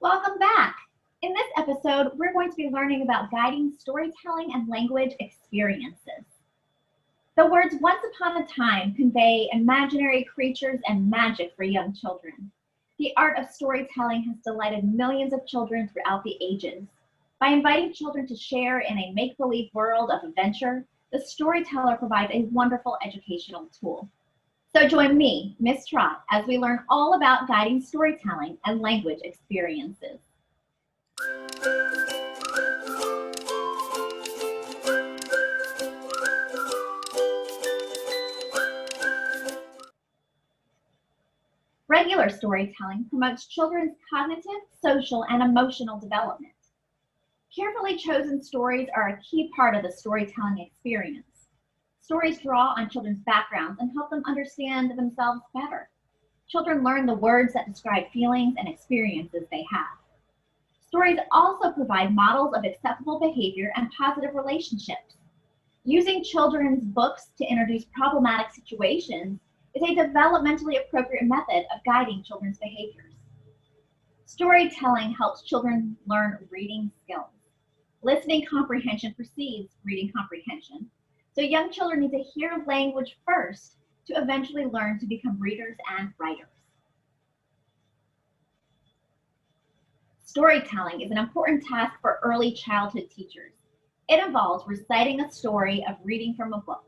Welcome back. In this episode, we're going to be learning about guiding storytelling and language experiences. The words once upon a time convey imaginary creatures and magic for young children. The art of storytelling has delighted millions of children throughout the ages. By inviting children to share in a make-believe world of adventure, the storyteller provides a wonderful educational tool. So join me, Miss Trot, as we learn all about guiding storytelling and language experiences. Regular storytelling promotes children's cognitive, social, and emotional development. Carefully chosen stories are a key part of the storytelling experience. Stories draw on children's backgrounds and help them understand themselves better. Children learn the words that describe feelings and experiences they have. Stories also provide models of acceptable behavior and positive relationships. Using children's books to introduce problematic situations is a developmentally appropriate method of guiding children's behaviors. Storytelling helps children learn reading skills. Listening comprehension precedes reading comprehension. So young children need to hear language first to eventually learn to become readers and writers. Storytelling is an important task for early childhood teachers. It involves reciting a story of reading from a book.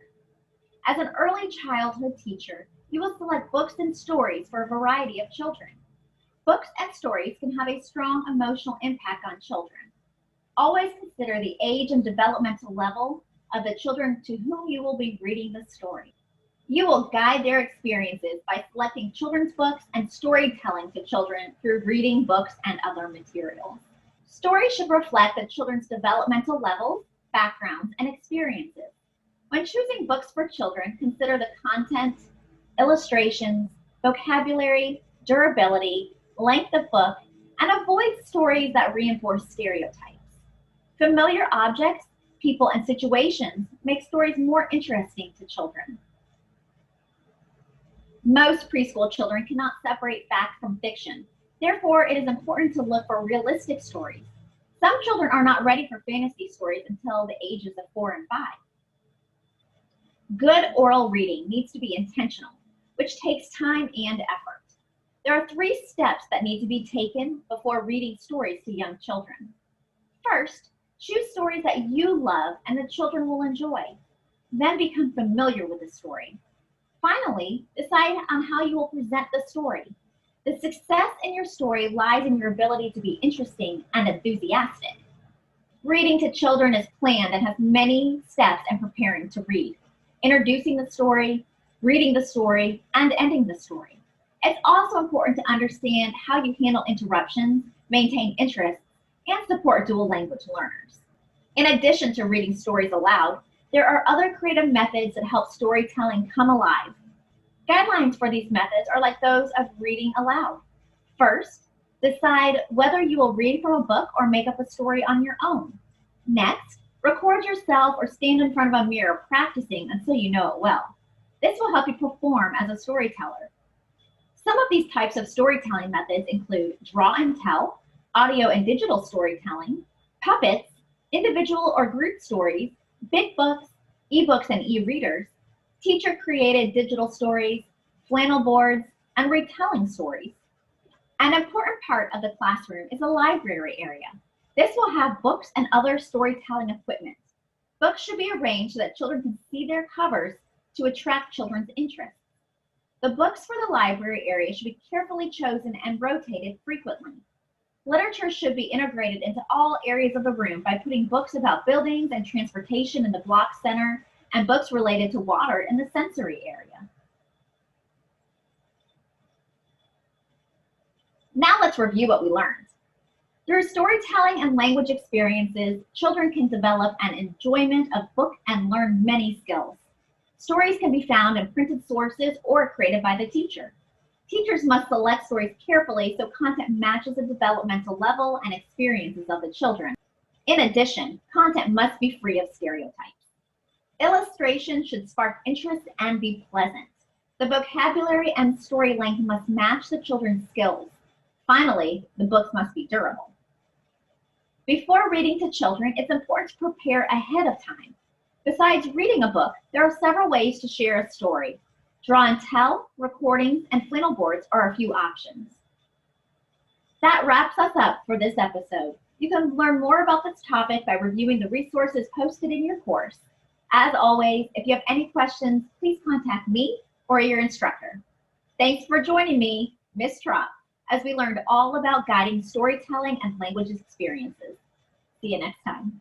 As an early childhood teacher, you will select books and stories for a variety of children. Books and stories can have a strong emotional impact on children. Always consider the age and developmental level of the children to whom you will be reading the story. You will guide their experiences by selecting children's books and storytelling to children through reading books and other materials. Stories should reflect the children's developmental levels, backgrounds, and experiences. When choosing books for children, consider the content, illustrations, vocabulary, durability, length of book, and avoid stories that reinforce stereotypes. Familiar objects, people, and situations make stories more interesting to children. Most preschool children cannot separate fact from fiction. Therefore, it is important to look for realistic stories. Some children are not ready for fantasy stories until the ages of 4 and 5. Good oral reading needs to be intentional, which takes time and effort. There are 3 steps that need to be taken before reading stories to young children. First, choose stories that you love and the children will enjoy. Then become familiar with the story. Finally, decide on how you will present the story. The success in your story lies in your ability to be interesting and enthusiastic. Reading to children is planned and has many steps in preparing to read. Introducing the story, reading the story, and ending the story. It's also important to understand how you handle interruptions, maintain interest, and support dual language learners. In addition to reading stories aloud, there are other creative methods that help storytelling come alive. Guidelines for these methods are like those of reading aloud. First, decide whether you will read from a book or make up a story on your own. Next, record yourself or stand in front of a mirror practicing until you know it well. This will help you perform as a storyteller. Some of these types of storytelling methods include draw and tell, audio and digital storytelling, puppets, individual or group stories, big books, ebooks and e-readers, teacher-created digital stories, flannel boards, and retelling stories. An important part of the classroom is the library area. This will have books and other storytelling equipment. Books should be arranged so that children can see their covers to attract children's interest. The books for the library area should be carefully chosen and rotated frequently. Literature should be integrated into all areas of the room by putting books about buildings and transportation in the block center and books related to water in the sensory area. Now let's review what we learned. Through storytelling and language experiences, children can develop an enjoyment of book and learn many skills. Stories can be found in printed sources or created by the teacher. Teachers must select stories carefully so content matches the developmental level and experiences of the children. In addition, content must be free of stereotypes. Illustration should spark interest and be pleasant. The vocabulary and story length must match the children's skills. Finally, the books must be durable. Before reading to children, it's important to prepare ahead of time. Besides reading a book, there are several ways to share a story. Draw and tell, recordings, and flannel boards are a few options. That wraps us up for this episode. You can learn more about this topic by reviewing the resources posted in your course. As always, if you have any questions, please contact me or your instructor. Thanks for joining me, Ms. Trop, as we learned all about guiding storytelling and language experiences. See you next time.